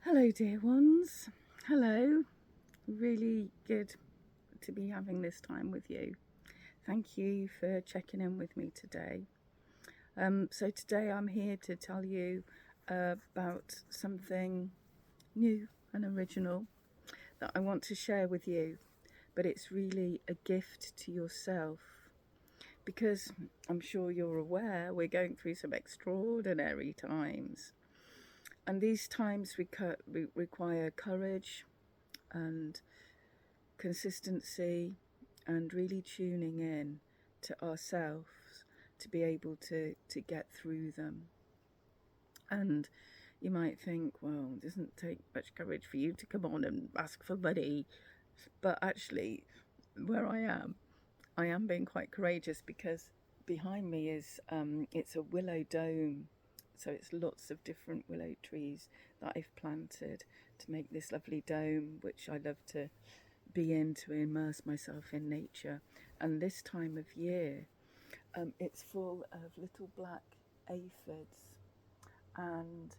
Hello, dear ones. Hello. Really good to be having this time with you. Thank you for checking in with me today. So, today I'm here to tell you about something new and original that I want to share with you, but it's really a gift to yourself because I'm sure you're aware we're going through some extraordinary times. And these times require courage and consistency and really tuning in to ourselves to be able to get through them. And you might think, well, it doesn't take much courage for you to come on and ask for money. But actually, where I am being quite courageous because behind me is it's a willow dome. So it's lots of different willow trees that I've planted to make this lovely dome, which I love to be in, to immerse myself in nature. And this time of year, it's full of little black aphids, and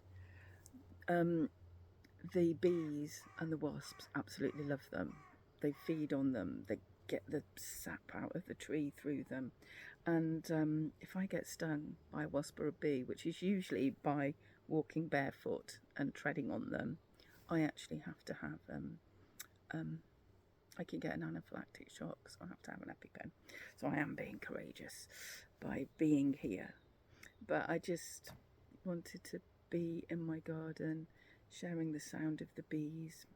the bees and the wasps absolutely love them. They feed on them, they get the sap out of the tree through them. And if I get stung by a wasp or a bee, which is usually by walking barefoot and treading on them, I actually have to have I can get an anaphylactic shock, so I have to have an EpiPen. So I am being courageous by being here. But I just wanted to be in my garden, sharing the sound of the bees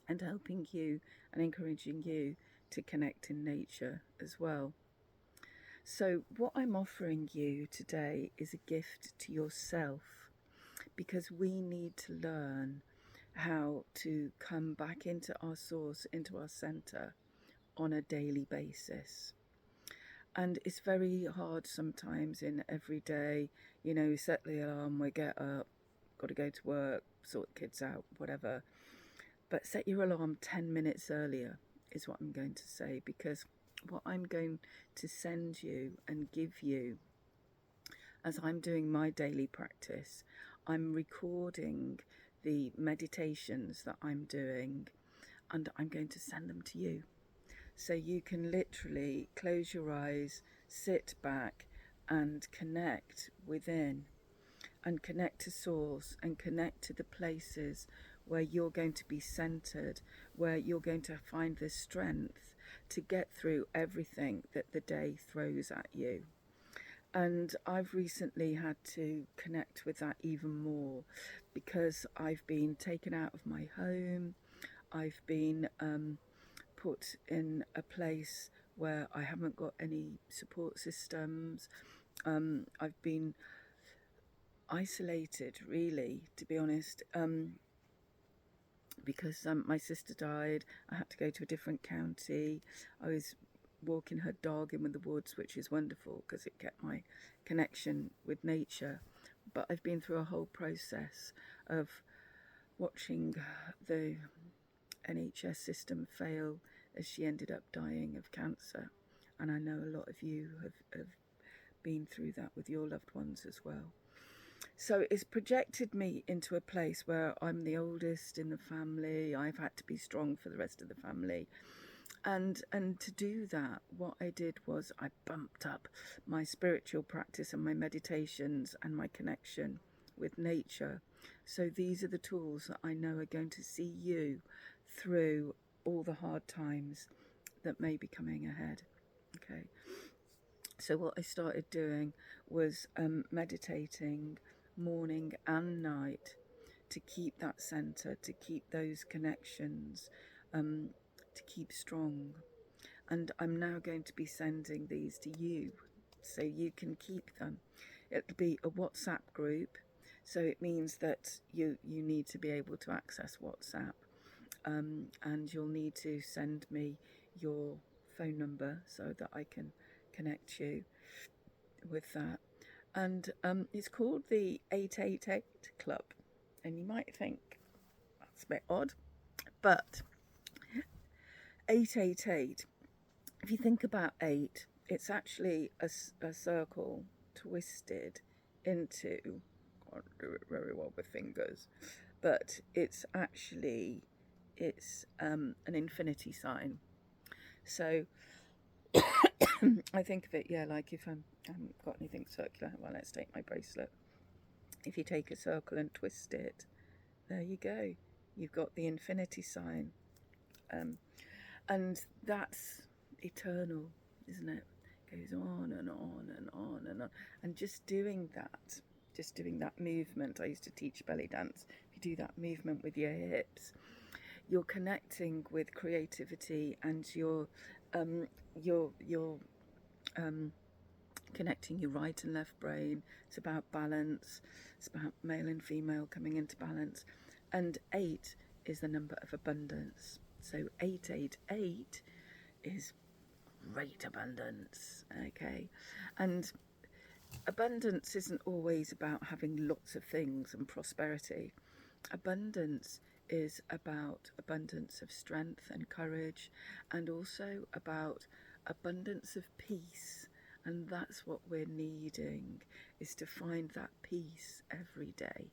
and helping you and encouraging you to connect in nature as well. So, what I'm offering you today is a gift to yourself because we need to learn how to come back into our source, into our center on a daily basis. And it's very hard sometimes in every day, we set the alarm, we get up, got to go to work, sort the kids out, whatever. But set your alarm 10 minutes earlier is what I'm going to say, because what I'm going to send you and give you as I'm doing my daily practice, I'm recording the meditations that I'm doing and I'm going to send them to you. So you can literally close your eyes, sit back and connect within and connect to source and connect to the places where you're going to be centered, where you're going to find the strength to get through everything that the day throws at you. And I've recently had to connect with that even more because I've been taken out of my home. I've been put in a place where I haven't got any support systems. I've been isolated, really, to be honest, because my sister died. I had to go to a different county. I was walking her dog in the woods, which is wonderful because it kept my connection with nature. But I've been through a whole process of watching the NHS system fail as she ended up dying of cancer. And I know a lot of you have been through that with your loved ones as well. So it's projected me into a place where I'm the oldest in the family. I've had to be strong for the rest of the family. And to do that, what I did was I bumped up my spiritual practice and my meditations and my connection with nature. So these are the tools that I know are going to see you through all the hard times that may be coming ahead. Okay. So what I started doing was meditating morning and night to keep that center, to keep those connections, to keep strong. And I'm now going to be sending these to you so you can keep them. It'll be a WhatsApp group, so it means that you need to be able to access WhatsApp, and you'll need to send me your phone number so that I can connect you with that. And it's called the 888 Club, and you might think that's a bit odd, but 888, if you think about 8, it's actually a circle twisted into can't do it very well with fingers, but it's actually, it's an infinity sign. So I think of it, yeah, like if I haven't got anything circular, well, let's take my bracelet. If you take a circle and twist it, there you go. You've got the infinity sign. And that's eternal, isn't it? It goes on and on and on and on. And just doing that movement, I used to teach belly dance. If you do that movement with your hips, you're connecting with creativity, and you're connecting your right and left brain. It's about balance. It's about male and female coming into balance. And 8 is the number of abundance. So 888 is great abundance, okay? And abundance isn't always about having lots of things and prosperity. Abundance is about abundance of strength and courage, and also about abundance of peace. And that's what we're needing, is to find that peace every day.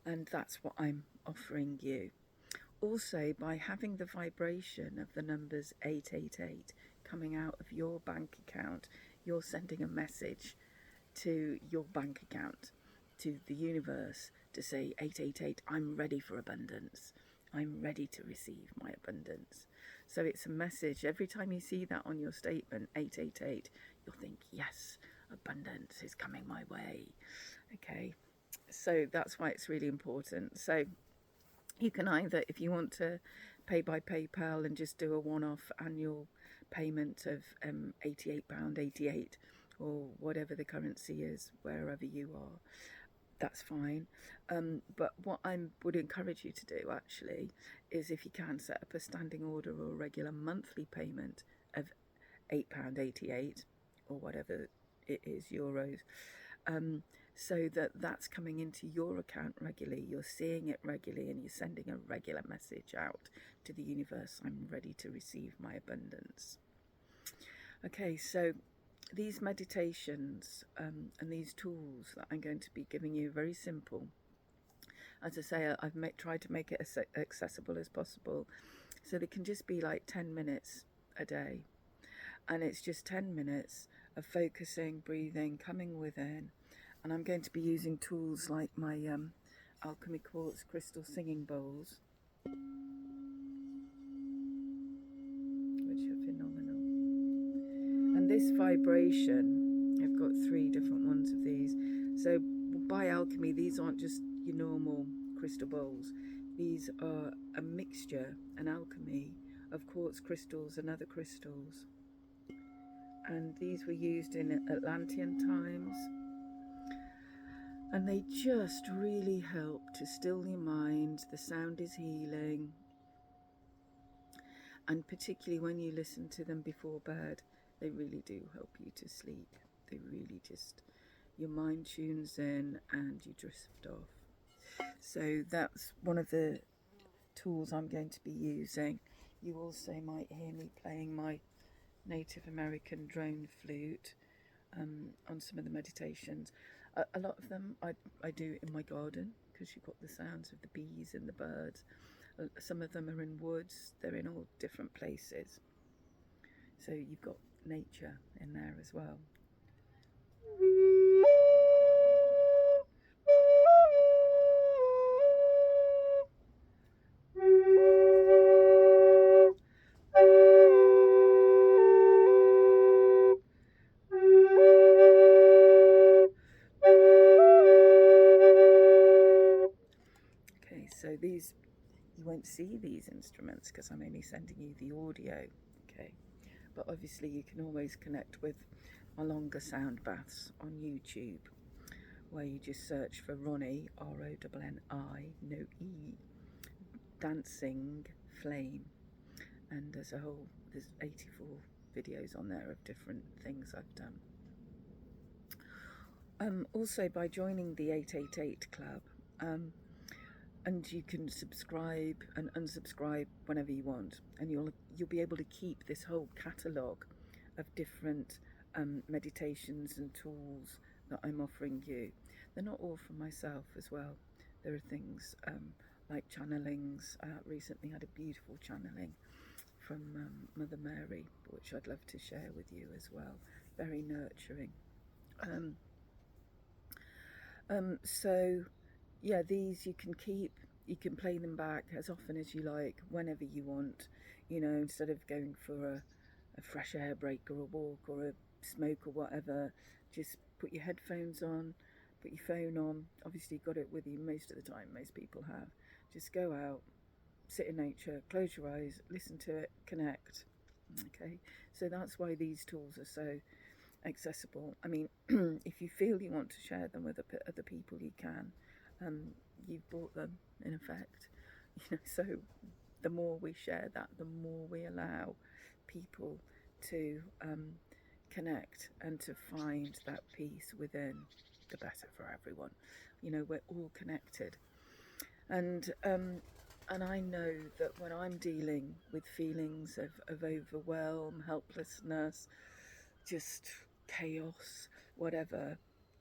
And that's what I'm offering you. Also, by having the vibration of the numbers 888 coming out of your bank account, you're sending a message to your bank account, to the universe, to say, 888, I'm ready for abundance. I'm ready to receive my abundance. So it's a message. Every time you see that on your statement, 888, you'll think, yes, abundance is coming my way. Okay, so that's why it's really important. So you can either, if you want to pay by PayPal and just do a one-off annual payment of £88.88 or whatever the currency is, wherever you are, that's fine. But what I would encourage you to do actually is, if you can, set up a standing order or a regular monthly payment of £8.88 or whatever it is, euros. So that's coming into your account regularly, you're seeing it regularly, and you're sending a regular message out to the universe, I'm ready to receive my abundance. Okay, so these meditations and these tools that I'm going to be giving you are very simple. As I say, I've tried to make it as accessible as possible, so they can just be like 10 minutes a day. And it's just 10 minutes of focusing, breathing, coming within. And I'm going to be using tools like my alchemy quartz crystal singing bowls, which are phenomenal. And this vibration, I've got 3 different ones of these. So by alchemy, these aren't just your normal crystal bowls. These are a mixture, an alchemy of quartz crystals and other crystals. And these were used in Atlantean times. And they just really help to still your mind. The sound is healing. And particularly when you listen to them before bed, they really do help you to sleep. They really just, your mind tunes in and you drift off. So that's one of the tools I'm going to be using. You also might hear me playing my Native American drone flute on some of the meditations. A lot of them I do in my garden, because you've got the sounds of the bees and the birds. Some of them are in woods. They're in all different places. So you've got nature in there as well. So these, you won't see these instruments because I'm only sending you the audio, okay? But obviously you can always connect with my longer sound baths on YouTube, where you just search for Ronnie, R-O-N-N-I, no E, dancing flame. And there's 84 videos on there of different things I've done. Also, by joining the 888 Club, and you can subscribe and unsubscribe whenever you want, and you'll be able to keep this whole catalogue of different meditations and tools that I'm offering you, they're not all from myself as well. There are things like channelings. Recently had a beautiful channeling from Mother Mary, which I'd love to share with you as well. Very nurturing. So yeah, these you can keep. You can play them back as often as you like, whenever you want. You know, instead of going for a fresh air break or a walk or a smoke or whatever, just put your headphones on, put your phone on. Obviously, you've got it with you most of the time. Most people have. Just go out, sit in nature, close your eyes, listen to it, connect. Okay, so that's why these tools are so accessible. I mean, if you feel you want to share them with other people, you can. You've bought them in effect. You know, so the more we share that, the more we allow people to connect and to find that peace within, the better for everyone. You know, we're all connected, and I know that when I'm dealing with feelings of overwhelm, helplessness, just chaos, whatever,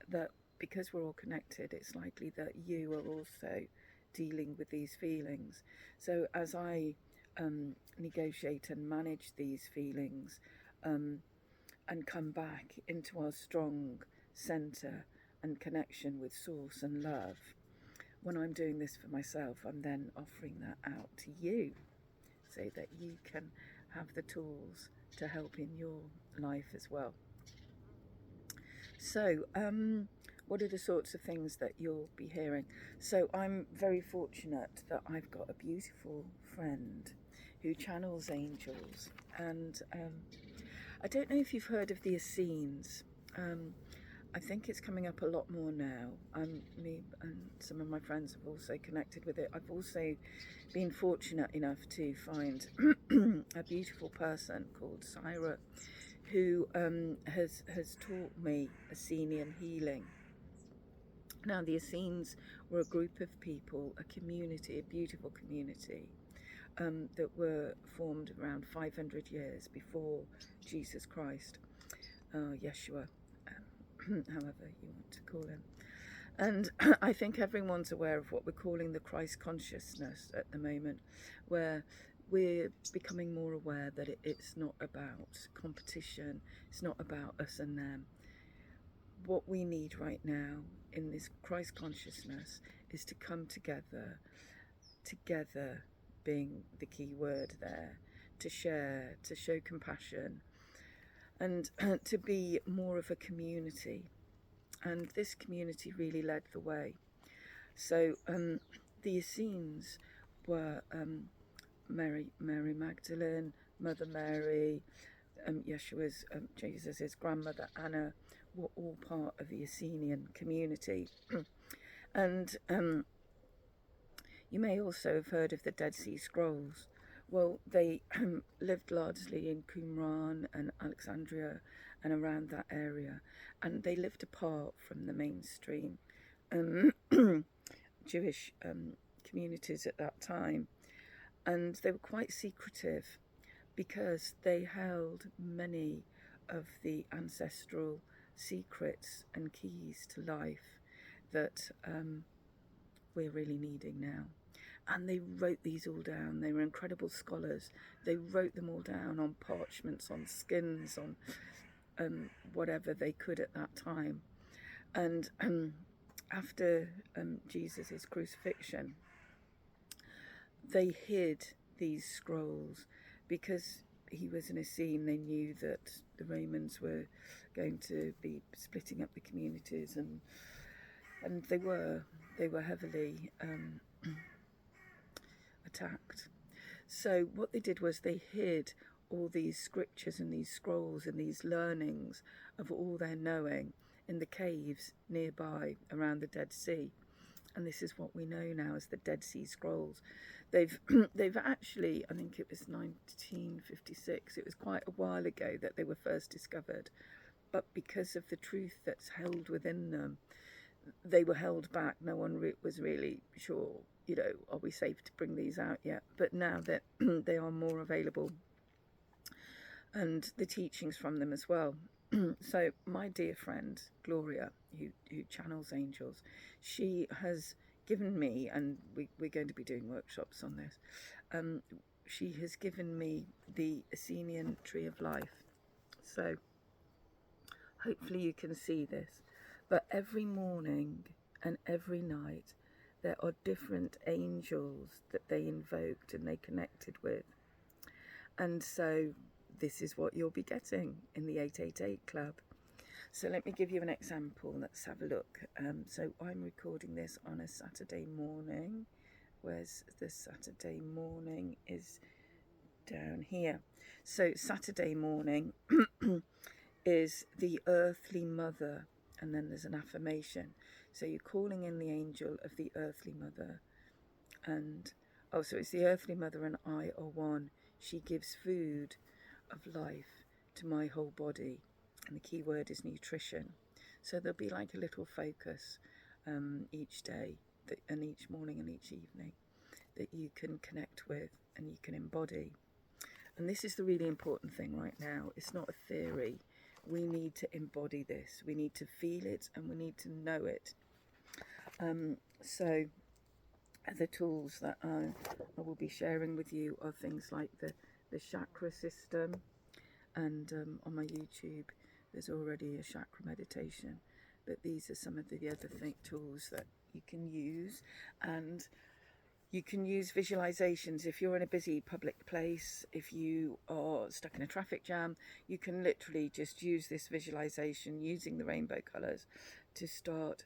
that because we're all connected, it's likely that you are also dealing with these feelings. So as I negotiate and manage these feelings and come back into our strong center and connection with source and love, when I'm doing this for myself, I'm then offering that out to you so that you can have the tools to help in your life as well. So, what are the sorts of things that you'll be hearing? So, I'm very fortunate that I've got a beautiful friend who channels angels, and I don't know if you've heard of the Essenes. I think it's coming up a lot more now. Me and some of my friends have also connected with it. I've also been fortunate enough to find a beautiful person called Syra, who has taught me Essene healing. Now, the Essenes were a group of people, a community, a beautiful community that were formed around 500 years before Jesus Christ, Yeshua, however you want to call him. And I think everyone's aware of what we're calling the Christ consciousness at the moment, where we're becoming more aware that it's not about competition, it's not about us and them. What we need right now in this Christ consciousness is to come together being the key word there, to share, to show compassion, and to be more of a community. And this community really led the way. So the Essenes were Mary Magdalene, Mother Mary, Yeshua's, Jesus' grandmother Anna, were all part of the Essenian community. And you may also have heard of the Dead Sea Scrolls. Well, they lived largely in Qumran and Alexandria and around that area, and they lived apart from the mainstream Jewish communities at that time, and they were quite secretive because they held many of the ancestral secrets and keys to life that we're really needing now. And they wrote these all down. They were incredible scholars. They wrote them all down on parchments, on skins, on whatever they could at that time. And after Jesus' crucifixion, they hid these scrolls because he was an Essene. They knew that the Romans were going to be splitting up the communities, and they were heavily attacked. So what they did was they hid all these scriptures and these scrolls and these learnings of all their knowing in the caves nearby around the Dead Sea. And this is what we know now as the Dead Sea Scrolls. They've actually, I think it was 1956, it was quite a while ago that they were first discovered, but because of the truth that's held within them, they were held back. No one was really sure, you know, are we safe to bring these out yet? But now that they are more available, and the teachings from them as well. So my dear friend Gloria, who channels angels, she has given me, and we're going to be doing workshops on this. She has given me the Essene tree of life. So hopefully you can see this. But every morning and every night, there are different angels that they invoked and they connected with. And so this is what you'll be getting in the 888 Club. So let me give you an example. Let's have a look. So I'm recording this on a Saturday morning. Where's the Saturday morning? Is down here. So Saturday morning is the earthly mother, and then there's an affirmation. So you're calling in the angel of the earthly mother, and so it's the earthly mother and I are one. She gives food of life to my whole body, and the key word is nutrition. So there'll be like a little focus each day, and each morning and each evening, that you can connect with and you can embody. And this is the really important thing right now. It's not a theory. We need to embody this. We need to feel it and we need to know it. So the tools that I will be sharing with you are things like the chakra system. And on my YouTube, there's already a chakra meditation. But these are some of the other tools that you can use. And you can use visualizations. If you're in a busy public place, if you are stuck in a traffic jam, you can literally just use this visualization using the rainbow colors to start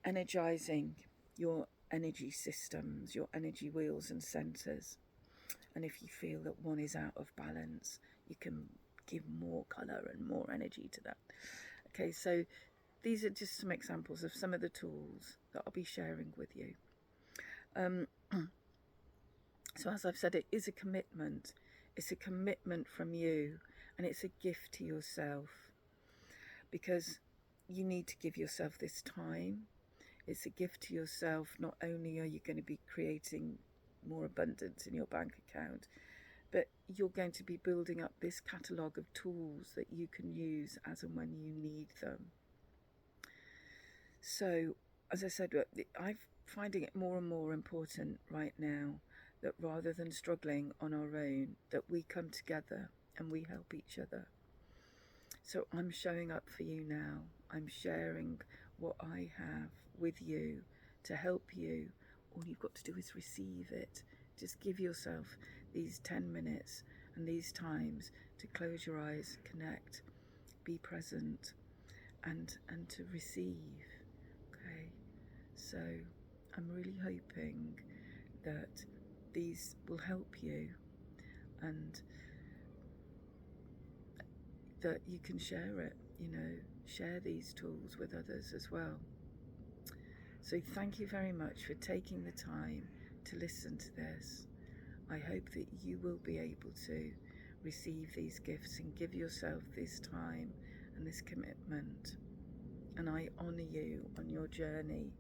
energizing your energy systems, your energy wheels and centers. And if you feel that one is out of balance, you can give more color and more energy to that. Okay, so these are just some examples of some of the tools that I'll be sharing with you. So as I've said, it is a commitment. It's a commitment from you, and it's a gift to yourself, because you need to give yourself this time. It's a gift to yourself. Not only are you going to be creating more abundance in your bank account, but you're going to be building up this catalogue of tools that you can use as and when you need them. So, as I said, I'm finding it more and more important right now that rather than struggling on our own, that we come together and we help each other. So I'm showing up for you now. I'm sharing what I have with you to help you. All you've got to do is receive it. Just give yourself these 10 minutes and these times to close your eyes, connect, be present, and to receive. Okay, so I'm really hoping that these will help you and that you can share it, share these tools with others as well. So thank you very much for taking the time to listen to this. I hope that you will be able to receive these gifts and give yourself this time and this commitment. And I honour you on your journey.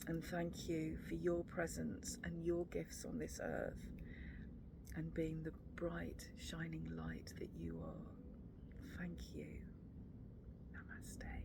And thank you for your presence and your gifts on this earth and being the bright, shining light that you are. Thank you. Namaste.